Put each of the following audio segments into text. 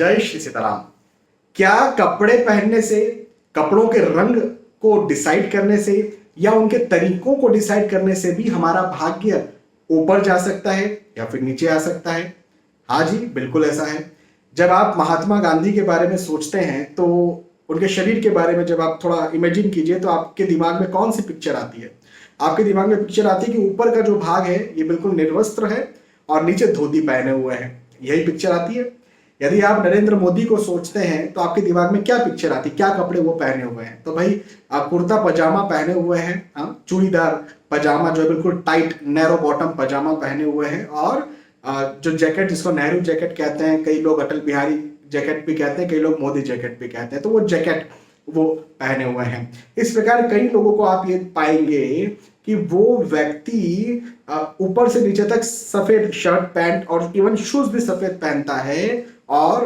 जय श्री सीताराम। क्या कपड़े पहनने से, कपड़ों के रंग को डिसाइड करने से या उनके तरीकों को डिसाइड करने से भी हमारा भाग्य ऊपर जा सकता है या फिर नीचे आ सकता है? हाँ जी, बिल्कुल ऐसा है। जब आप महात्मा गांधी के बारे में सोचते हैं तो उनके शरीर के बारे में जब आप थोड़ा इमेजिन कीजिए तो आपके दिमाग में कौन सी पिक्चर आती है? आपके दिमाग में पिक्चर आती है कि ऊपर का जो भाग है ये बिल्कुल निर्वस्त्र है और नीचे धोती पहने हुए हैं, यही पिक्चर आती है। यदि आप नरेंद्र मोदी को सोचते हैं तो आपके दिमाग में क्या पिक्चर आती है, क्या कपड़े वो पहने हुए हैं? तो भाई आप कुर्ता पजामा पहने हुए हैं, हाँ, चूड़ीदार पजामा जो है बिल्कुल टाइट नैरो बॉटम पजामा पहने हुए हैं, और जो जैकेट जिसको नेहरू जैकेट कहते हैं, कई लोग अटल बिहारी जैकेट भी कहते हैं, कई लोग मोदी जैकेट भी कहते हैं, तो वो जैकेट वो पहने हुए हैं। इस प्रकार कई लोगों को आप ये पाएंगे कि वो व्यक्ति ऊपर से नीचे तक सफेद शर्ट पैंट और इवन शूज भी सफेद पहनता है और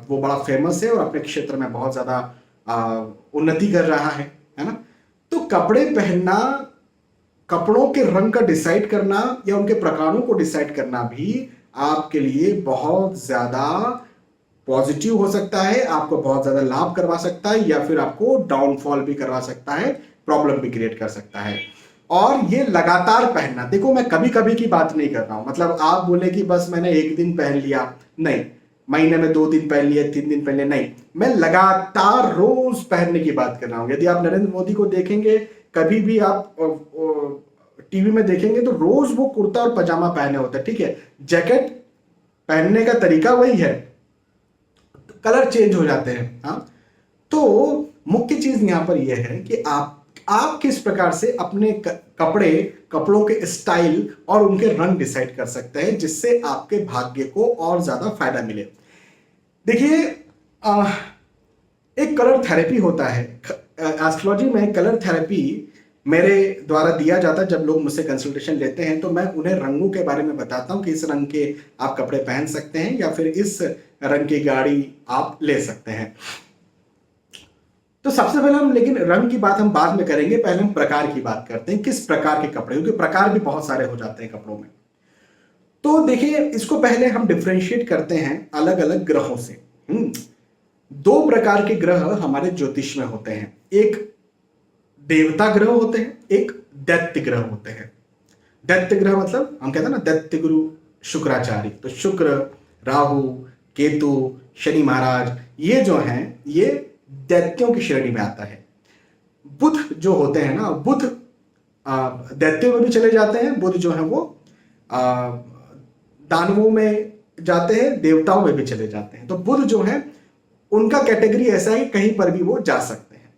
वो बड़ा फेमस है और अपने क्षेत्र में बहुत ज्यादा उन्नति कर रहा है ना। तो कपड़े पहनना, कपड़ों के रंग का डिसाइड करना या उनके प्रकारों को डिसाइड करना भी आपके लिए बहुत ज्यादा पॉजिटिव हो सकता है, आपको बहुत ज्यादा लाभ करवा सकता है या फिर आपको डाउनफॉल भी करवा सकता है, प्रॉब्लम भी क्रिएट कर सकता है। और ये लगातार पहनना, देखो मैं कभी कभी की बात नहीं कर रहा हूं, मतलब आप बोले कि बस मैंने एक दिन पहन लिया, नहीं, महीने में 2 दिन पहन लिया, 3 दिन पहन लिया, नहीं, मैं लगातार रोज पहनने की बात कर रहा हूं। यदि आप नरेंद्र मोदी को देखेंगे, कभी भी आप टीवी में देखेंगे तो रोज वो कुर्ता और पजामा पहने होते हैं, ठीक है, जैकेट पहनने का तरीका वही है, कलर चेंज हो जाते हैं। हाँ, तो मुख्य चीज यहां पर यह है कि आप किस प्रकार से अपने कपड़ों के स्टाइल और उनके रंग डिसाइड कर सकते हैं जिससे आपके भाग्य को और ज्यादा फायदा मिले। देखिए, एक कलर थेरेपी होता है एस्ट्रोलॉजी में। कलर थेरेपी मेरे द्वारा दिया जाता है। जब लोग मुझसे कंसल्टेशन लेते हैं तो मैं उन्हें रंगों के बारे में बताता हूं कि इस रंग के आप कपड़े पहन सकते हैं या फिर इस रंग की गाड़ी आप ले सकते हैं। तो सबसे पहले हम, लेकिन रंग की बात हम बाद में करेंगे, पहले हम प्रकार की बात करते हैं, किस प्रकार के कपड़े, क्योंकि प्रकार भी बहुत सारे हो जाते हैं कपड़ों में। तो देखिए, इसको पहले हम डिफरेंशिएट करते हैं अलग अलग ग्रहों से। 2 प्रकार के ग्रह हमारे ज्योतिष में होते हैं, एक देवता ग्रह होते हैं, एक दैत्य ग्रह होते हैं। दैत्य ग्रह मतलब हम कहते हैं ना, दैत्य गुरु शुक्राचार्य, तो शुक्र, राहु, केतु, शनि महाराज, ये जो हैं ये दैत्यों की श्रेणी में आता है। बुध जो होते हैं ना, बुध दैत्यों में भी चले जाते हैं, बुध जो है वो दानवों में जाते हैं, देवताओं में भी चले जाते हैं। तो बुध जो है उनका कैटेगरी ऐसा है, कहीं पर भी वो जा सकते हैं।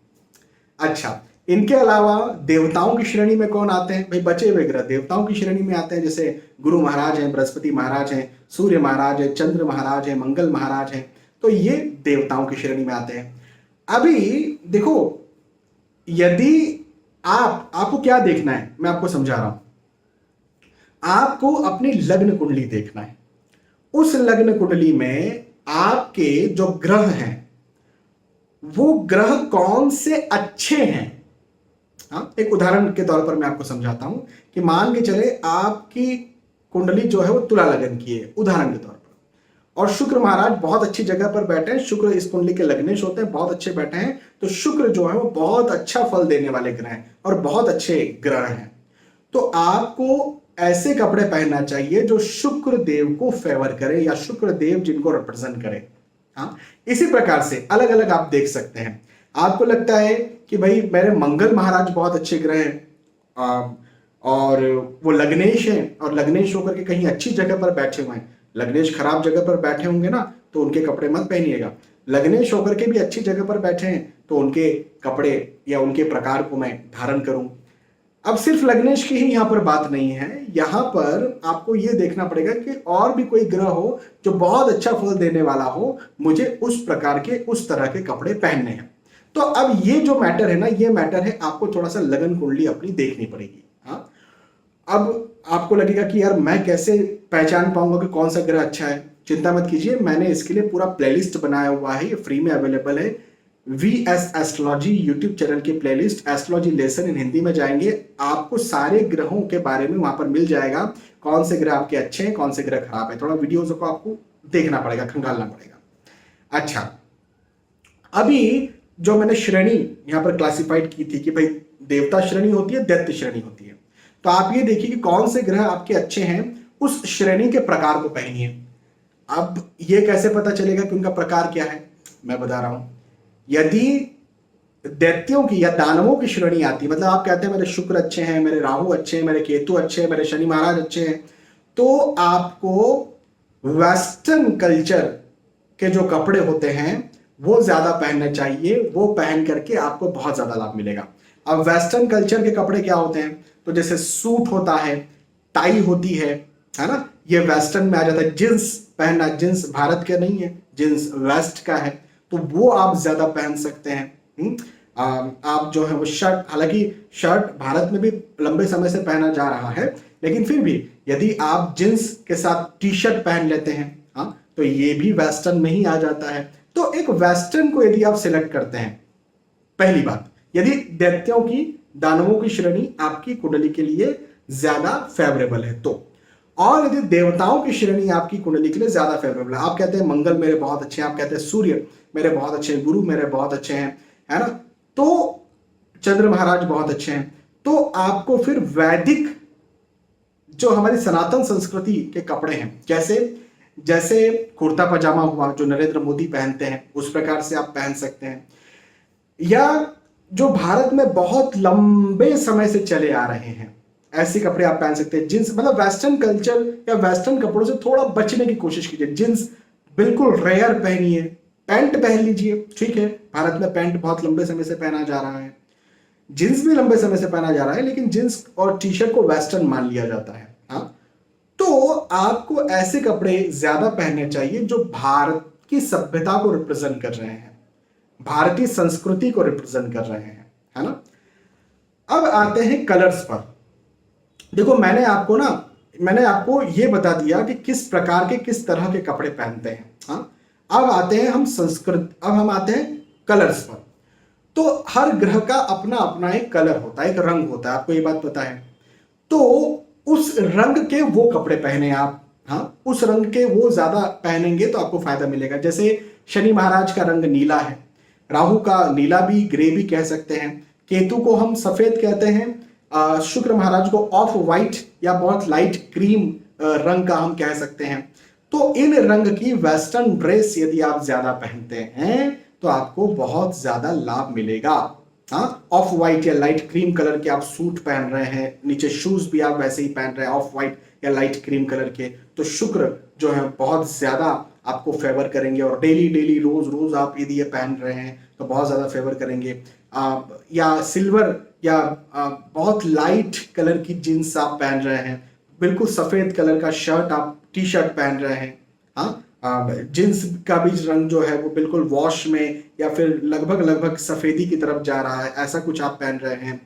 अच्छा, इनके अलावा देवताओं की श्रेणी में कौन आते हैं? भाई बचे हुए ग्रह देवताओं की श्रेणी में आते हैं, जैसे गुरु महाराज हैं, बृहस्पति महाराज हैं, सूर्य महाराज है, चंद्र महाराज है, मंगल महाराज हैं, तो ये देवताओं की श्रेणी में आते हैं। अभी देखो, यदि आपको क्या देखना है, मैं आपको समझा रहा हूं। आपको अपनी लग्न कुंडली देखना है। उस लग्न कुंडली में आपके जो ग्रह हैं वो ग्रह कौन से अच्छे हैं। हाँ, एक उदाहरण के तौर पर मैं आपको समझाता हूं कि मान के चले आपकी कुंडली जो है वो तुला लगन की है, उदाहरण के तौर पर, और शुक्र महाराज बहुत अच्छी जगह पर बैठे हैं, शुक्र इस कुंडली के लग्नेश होते हैं, बहुत अच्छे बैठे हैं, तो शुक्र जो है वो बहुत अच्छा फल देने वाले ग्रह हैं और बहुत अच्छे ग्रह हैं। तो आपको ऐसे कपड़े पहनना चाहिए जो शुक्र देव को फेवर करे या शुक्र देव जिनको रिप्रेजेंट करे। हाँ, इसी प्रकार से अलग अलग आप देख सकते हैं। आपको लगता है कि भाई मेरे मंगल महाराज बहुत अच्छे ग्रह हैं और वो लग्नेश हैं, और लग्नेश होकर के कहीं अच्छी जगह पर बैठे हुए हैं, लग्नेश खराब जगह पर बैठे होंगे ना तो उनके कपड़े मत पहनिएगा। लग्नेश होकर के भी अच्छी जगह पर बैठे हैं तो उनके कपड़े या उनके प्रकार को मैं धारण करूं। अब सिर्फ लग्नेश की ही यहां पर बात नहीं है, यहां पर आपको यह देखना पड़ेगा कि और भी कोई ग्रह हो जो बहुत अच्छा फल देने वाला हो, मुझे उस प्रकार के, उस तरह के कपड़े पहनने हैं। तो अब ये जो मैटर है ना, ये मैटर है, आपको थोड़ा सा लगन कुंडली अपनी देखनी पड़ेगी। हाँ, अब आपको लगेगा कि यार मैं कैसे पहचान पाऊंगा कि कौन सा ग्रह अच्छा है। चिंता मत कीजिए, मैंने इसके लिए पूरा प्लेलिस्ट बनाया हुआ है, ये फ्री में अवेलेबल है। VS एस्ट्रोलॉजी यूट्यूब चैनल की playlist astrology lesson in Hindi में जाएंगे, आपको सारे ग्रहों के बारे में वहां पर मिल जाएगा, कौन से ग्रह आपके अच्छे हैं, कौन से ग्रह खराब है। थोड़ा वीडियोज को आपको देखना पड़ेगा, खंगालना पड़ेगा। अच्छा, अभी जो मैंने श्रेणी यहां पर क्लासिफाइड की थी कि भाई देवता श्रेणी होती है, दैत्य श्रेणी होती है, तो आप ये देखिए कि कौन से ग्रह आपके अच्छे हैं, उस श्रेणी के प्रकार को पहनिए। अब ये कैसे पता चलेगा कि उनका प्रकार क्या है, मैं बता रहा हूं। यदि दैत्यों की या दानवों की श्रेणी आती है, मतलब आप कहते हैं मेरे शुक्र अच्छे हैं, मेरे राहु अच्छे हैं, मेरे केतु अच्छे हैं, मेरे शनि महाराज अच्छे हैं, तो आपको वेस्टर्न कल्चर के जो कपड़े होते हैं वो ज्यादा पहनने चाहिए, वो पहन करके आपको बहुत ज्यादा लाभ मिलेगा। अब वेस्टर्न कल्चर के कपड़े क्या होते हैं, तो जैसे सूट होता है, टाई होती है ना, ये वेस्टर्न में आ जाता है। जींस पहनना, जींस भारत के नहीं है, जींस वेस्ट का है, तो वो आप ज्यादा पहन सकते हैं। आप जो है वो शर्ट, हालांकि शर्ट भारत में भी लंबे समय से पहना जा रहा है, लेकिन फिर भी यदि आप जींस के साथ टी शर्ट पहन लेते हैं, हाँ, तो ये भी वेस्टर्न में ही आ जाता है। तो एक वेस्टर्न को यदि आप सिलेक्ट करते हैं, पहली बात, यदि दैत्यों की, दानवों की श्रेणी आपकी कुंडली के लिए ज्यादा फेवरेबल है तो, और यदि देवताओं की श्रेणी आपकी कुंडली के लिए ज्यादा फेवरेबल है, आप कहते हैं मंगल मेरे बहुत अच्छे हैं, आप कहते हैं सूर्य मेरे बहुत अच्छे हैं, गुरु मेरे बहुत अच्छे हैं, है ना, तो चंद्र महाराज बहुत अच्छे हैं, तो आपको फिर वैदिक जो हमारी सनातन संस्कृति के कपड़े हैं, जैसे जैसे कुर्ता पजामा हुआ जो नरेंद्र मोदी पहनते हैं, उस प्रकार से आप पहन सकते हैं, या जो भारत में बहुत लंबे समय से चले आ रहे हैं ऐसे कपड़े आप पहन सकते हैं। जींस, मतलब वेस्टर्न कल्चर या वेस्टर्न कपड़ों से थोड़ा बचने की कोशिश कीजिए। जींस बिल्कुल रेयर पहनिए, पैंट पहन लीजिए, ठीक है, भारत में पैंट बहुत लंबे समय से पहना जा रहा है, जींस भी लंबे समय से पहना जा रहा है, लेकिन जींस और टी शर्ट को वेस्टर्न मान लिया जाता है। हाँ, तो आपको ऐसे कपड़े ज्यादा पहनने चाहिए जो भारत की सभ्यता को रिप्रेजेंट कर रहे हैं, भारतीय संस्कृति को रिप्रेजेंट कर रहे हैं, है ना। अब आते हैं कलर्स पर। देखो मैंने आपको ये बता दिया कि किस प्रकार के, किस तरह के कपड़े पहनते हैं। हाँ, अब आते हैं हम आते हैं कलर्स पर। तो हर ग्रह का अपना अपना एक कलर होता है, एक रंग होता है, आपको ये बात पता है। तो उस रंग के वो कपड़े पहने आप, हाँ, उस रंग के वो ज्यादा पहनेंगे तो आपको फायदा मिलेगा। जैसे शनि महाराज का रंग नीला है, राहु का नीला भी, ग्रे भी कह सकते हैं, केतु को हम सफेद कहते हैं, शुक्र महाराज को ऑफ वाइट या बहुत लाइट क्रीम रंग का हम कह सकते हैं। तो इन रंग की वेस्टर्न ड्रेस यदि आप ज्यादा पहनते हैं तो आपको बहुत ज्यादा लाभ मिलेगा। हाँ, ऑफ वाइट या लाइट क्रीम कलर के आप सूट पहन रहे हैं, नीचे शूज भी आप वैसे ही पहन रहे हैं ऑफ वाइट या लाइट क्रीम कलर के, तो शुक्र जो है बहुत ज्यादा आपको फेवर करेंगे, और डेली डेली रोज रोज आप यदि ये पहन रहे हैं तो बहुत ज्यादा फेवर करेंगे। या सिल्वर या बहुत लाइट कलर की जीन्स आप पहन रहे हैं, बिल्कुल सफेद कलर का शर्ट आप टी शर्ट पहन रहे हैं, हाँ, जींस का भी रंग जो है वो बिल्कुल वॉश में या फिर लगभग लगभग सफेदी की तरफ जा रहा है, ऐसा कुछ आप पहन रहे हैं,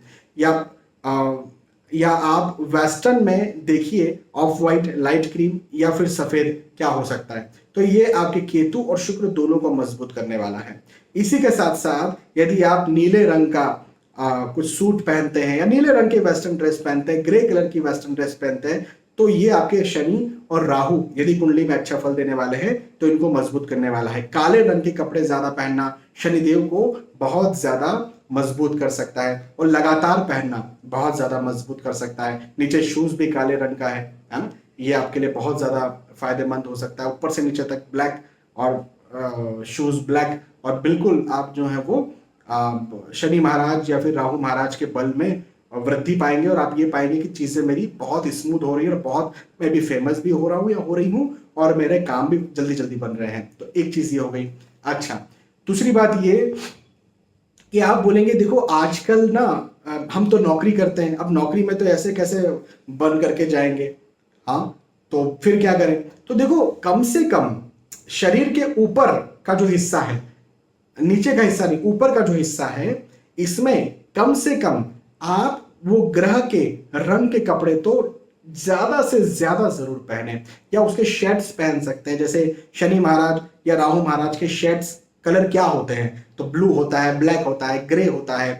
या आप वेस्टर्न में देखिए ऑफ वाइट, लाइट क्रीम या फिर सफेद क्या हो सकता है। तो ये आपके केतु और शुक्र दोनों को मजबूत करने वाला है। इसी के साथ साथ यदि आप नीले रंग का कुछ सूट पहनते हैं या नीले रंग की वेस्टर्न ड्रेस पहनते हैं, ग्रे कलर की वेस्टर्न ड्रेस पहनते हैं, तो ये आपके शनि और राहु यदि कुंडली में अच्छा फल देने वाले हैं तो इनको मजबूत करने वाला है। काले रंग के कपड़े ज्यादा पहनना शनिदेव को बहुत ज्यादा मजबूत कर सकता है, और लगातार पहनना बहुत ज्यादा मजबूत कर सकता है। नीचे शूज भी काले रंग का है ना, ये आपके लिए बहुत ज्यादा फायदेमंद हो सकता है। ऊपर से नीचे तक ब्लैक, और शूज ब्लैक, और बिल्कुल आप जो है वो शनि महाराज या फिर राहु महाराज के बल में वृद्धि पाएंगे, और आप ये पाएंगे कि चीजें मेरी बहुत स्मूथ हो रही है, और बहुत मैं भी फेमस भी हो रहा हूँ या हो रही हूँ, और मेरे काम भी जल्दी जल्दी बन रहे हैं। तो एक चीज ये हो गई। अच्छा, दूसरी बात ये कि आप बोलेंगे देखो आजकल ना हम तो नौकरी करते हैं, अब नौकरी में तो ऐसे कैसे बन करके जाएंगे, हाँ, तो फिर क्या करें। तो देखो कम से कम शरीर के ऊपर का जो हिस्सा है, नीचे का हिस्सा नहीं, ऊपर का जो हिस्सा है, इसमें कम से कम आप वो ग्रह के रंग के कपड़े तो ज्यादा से ज्यादा जरूर पहने, या उसके शेड्स पहन सकते हैं। जैसे शनि महाराज या राहु महाराज के शेड्स कलर क्या होते हैं, तो ब्लू होता है, ब्लैक होता है, ग्रे होता है।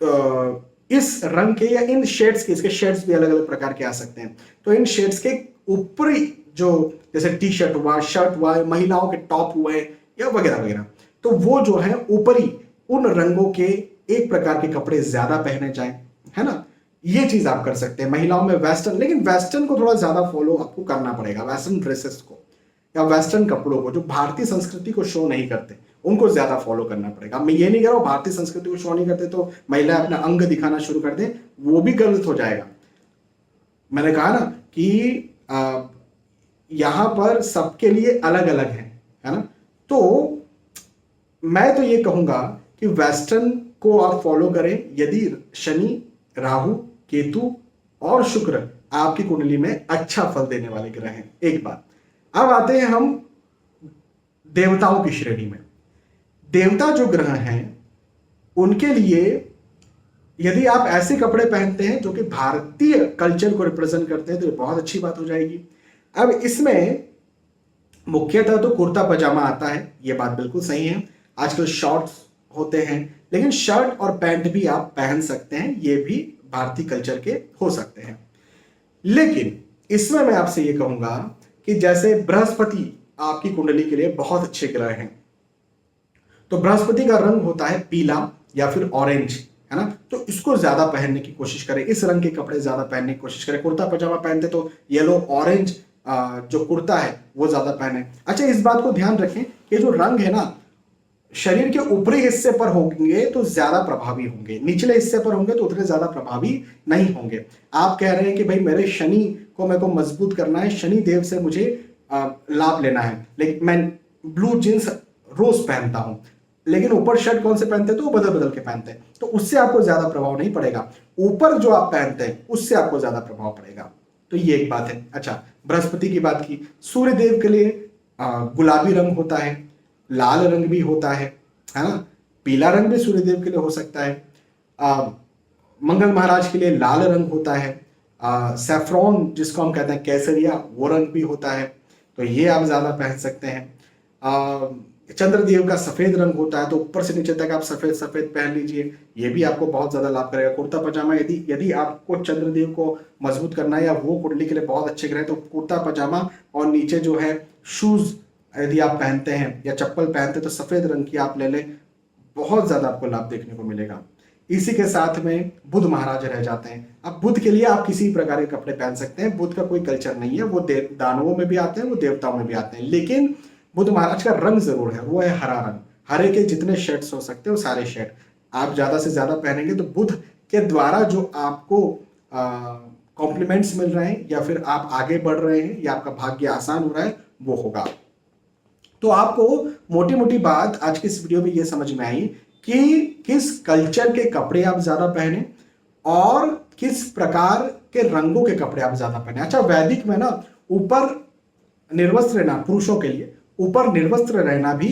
तो इस रंग के या इन शेड्स के, इसके शेड्स भी अलग अलग प्रकार के आ सकते हैं। तो इन शेड्स के ऊपरी जो, जैसे टी शर्ट हुआ, शर्ट हुआ, महिलाओं के टॉप हुए, या वगैरह वगैरह। तो वो जो है ऊपरी उन रंगों के एक प्रकार के कपड़े ज्यादा पहने जाएं, है ना। ये चीज आप कर सकते हैं। महिलाओं में वेस्टर्न, लेकिन वेस्टर्न को थोड़ा ज्यादा फॉलो आपको करना पड़ेगा, वेस्टर्न ड्रेसेस को या वेस्टर्न कपड़ों को जो भारतीय संस्कृति को शो नहीं करते उनको ज्यादा फॉलो करना पड़ेगा। मैं ये नहीं कह रहा हूं भारतीय संस्कृति को शो नहीं करते तो महिलाएं अपना अंग दिखाना शुरू कर दें, वो भी गलत हो जाएगा। मैंने कहा ना कि यहां पर सबके लिए अलग अलग है ना। तो मैं तो ये कहूंगा कि वेस्टर्न को आप फॉलो करें यदि शनि, राहु, केतु और शुक्र आपकी कुंडली में अच्छा फल देने वाले ग्रह हैं। एक बात। अब आते हैं हम देवताओं की श्रेणी में। देवता जो ग्रह हैं उनके लिए यदि आप ऐसे कपड़े पहनते हैं जो कि भारतीय कल्चर को रिप्रेजेंट करते हैं तो ये बहुत अच्छी बात हो जाएगी। अब इसमें मुख्यतः तो कुर्ता पजामा आता है, ये बात बिल्कुल सही है। आजकल शॉर्ट्स होते हैं, लेकिन शर्ट और पैंट भी आप पहन सकते हैं, ये भी भारतीय कल्चर के हो सकते हैं। लेकिन इसमें मैं आपसे ये कहूंगा कि जैसे बृहस्पति आपकी कुंडली के लिए बहुत अच्छे ग्रह हैं, तो बृहस्पति का रंग होता है पीला या फिर ऑरेंज, है ना। तो इसको ज्यादा पहनने की कोशिश करें, इस रंग के कपड़े ज्यादा पहनने की कोशिश करें। कुर्ता पजामा पहनते तो येलो ऑरेंज जो कुर्ता है वो ज्यादा पहने। अच्छा, इस बात को ध्यान रखें कि जो रंग है ना शरीर के ऊपरी हिस्से पर होंगे तो ज्यादा प्रभावी होंगे, निचले हिस्से पर होंगे तो उतने ज्यादा प्रभावी नहीं होंगे। आप कह रहे हैं कि भाई मेरे शनि को मेरे को मजबूत करना है, शनि देव से मुझे लाभ लेना है, लेकिन मैं ब्लू जींस रोज पहनता हूं, लेकिन ऊपर शर्ट कौन से पहनते हैं तो वो बदल बदल के पहनते हैं, तो उससे आपको ज्यादा प्रभाव नहीं पड़ेगा। ऊपर जो आप पहनते हैं उससे आपको ज्यादा प्रभाव पड़ेगा। तो ये एक बात है। अच्छा, बृहस्पति की बात की। सूर्य देव के लिए गुलाबी रंग होता है, लाल रंग भी होता है ना। पीला रंग भी सूर्य देव के लिए हो सकता है। मंगल महाराज के लिए लाल रंग होता है। सैफ्रॉन जिसको हम कहते हैं केसरिया, वो रंग भी होता है, तो ये आप ज्यादा पहन सकते हैं। चंद्रदेव का सफेद रंग होता है, तो ऊपर से नीचे तक आप सफेद सफेद पहन लीजिए, ये भी आपको बहुत ज्यादा लाभ करेगा। कुर्ता पजामा यदि यदि आपको चंद्रदेव को मजबूत करना है या वो कुंडली के लिए बहुत अच्छे ग्रह, तो कुर्ता पजामा और नीचे जो है शूज यदि आप पहनते हैं या चप्पल पहनते हैं तो सफेद रंग की आप ले लें, बहुत ज्यादा आपको लाभ देखने को मिलेगा। इसी के साथ में बुध महाराज रह जाते हैं। अब बुध के लिए आप किसी प्रकार के कपड़े पहन सकते हैं, बुध का कोई कल्चर नहीं है, वो दानवों में भी आते हैं, वो देवताओं में भी आते हैं, लेकिन बुध महाराज का रंग जरूर है, वो है हरा रंग। हरे के जितने शेड्स हो सकते हैं वो सारे शेड आप ज्यादा से ज्यादा पहनेंगे तो बुध के द्वारा जो आपको कॉम्प्लीमेंट्स मिल रहे हैं या फिर आप आगे बढ़ रहे हैं या आपका भाग्य आसान हो रहा है वो होगा। तो आपको मोटी मोटी बात आज की इस वीडियो में ये समझ में आई कि किस कल्चर के कपड़े आप ज्यादा पहने और किस प्रकार के रंगों के कपड़े आप ज्यादा पहने। अच्छा, वैदिक में ना ऊपर निर्वस्त्र रहना, पुरुषों के लिए ऊपर निर्वस्त्र रहना भी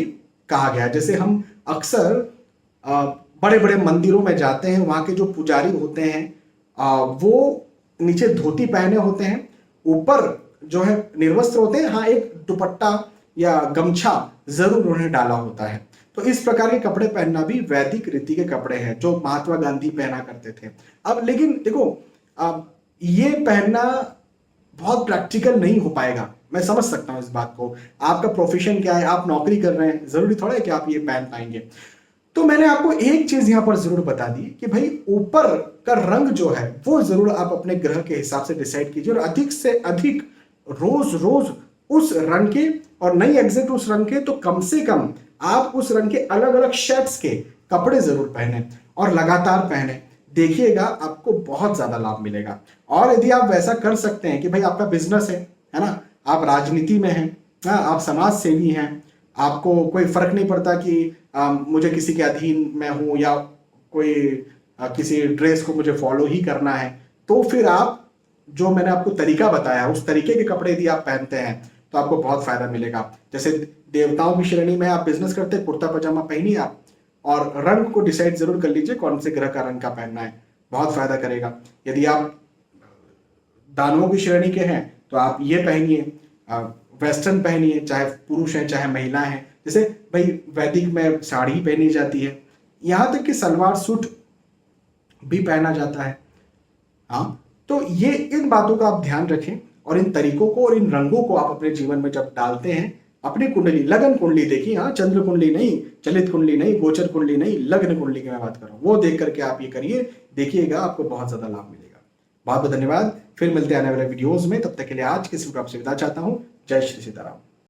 कहा गया है। जैसे हम अक्सर बड़े बड़े मंदिरों में जाते हैं, वहां के जो पुजारी होते हैं वो नीचे धोती पहने होते हैं, ऊपर जो है निर्वस्त्र होते हैं, हाँ एक दुपट्टा या गमछा जरूर उन्हें डाला होता है। तो इस प्रकार के कपड़े पहनना भी वैदिक रीति के कपड़े हैं जो महात्मा गांधी पहना करते थे। अब लेकिन देखो ये पहनना बहुत प्रैक्टिकल नहीं हो पाएगा, मैं समझ सकता हूं इस बात को। आपका प्रोफेशन क्या है, आप नौकरी कर रहे हैं, जरूरी थोड़ा है कि आप ये पहन पाएंगे। तो मैंने आपको एक चीज यहां पर जरूर बता दी कि भाई ऊपर का रंग जो है वो जरूर आप अपने ग्रह के हिसाब से डिसाइड कीजिए और अधिक से अधिक रोज रोज उस रंग के, और नहीं एग्जैक्ट उस रंग के तो कम से कम आप उस रंग के अलग अलग शेड्स के कपड़े जरूर पहने और लगातार पहने, देखिएगा आपको बहुत ज्यादा लाभ मिलेगा। और यदि आप वैसा कर सकते हैं कि भाई आपका बिजनेस है ना, आप राजनीति में हैं, आप समाज सेवी हैं, आपको कोई फर्क नहीं पड़ता कि मुझे किसी के अधीन में हूं या कोई किसी ड्रेस को मुझे फॉलो ही करना है, तो फिर आप जो मैंने आपको तरीका बताया उस तरीके के कपड़े यदि आप पहनते हैं तो आपको बहुत फायदा मिलेगा। जैसे देवताओं की श्रेणी में आप बिजनेस करते हैं, कुर्ता पजामा पहनिए आप, और रंग को डिसाइड जरूर कर लीजिए कौन से ग्रह का रंग का पहनना है, बहुत फायदा करेगा। यदि आप दानवों की श्रेणी के हैं तो आप ये पहनिए, वेस्टर्न पहनिए, चाहे पुरुष हैं चाहे महिला हैं। जैसे भाई वैदिक में साड़ी पहनी जाती है, यहां तक कि सलवार सूट भी पहना जाता है। हाँ, तो ये इन बातों का आप ध्यान रखें और इन तरीकों को और इन रंगों को आप अपने जीवन में जब डालते हैं अपनी कुंडली, लगन कुंडली देखिए, हाँ, चंद्र कुंडली नहीं, चलित कुंडली नहीं, गोचर कुंडली नहीं, लग्न कुंडली की मैं बात कर रहा हूँ, वो देख करके आप ये करिए, देखिएगा आपको बहुत ज्यादा लाभ मिलेगा। बहुत बहुत धन्यवाद, फिर मिलते हैं आने वाले वीडियोज में, तब तक के लिए आज के इस वीडियो आपसे विदा चाहता हूँ। जय श्री सीताराम।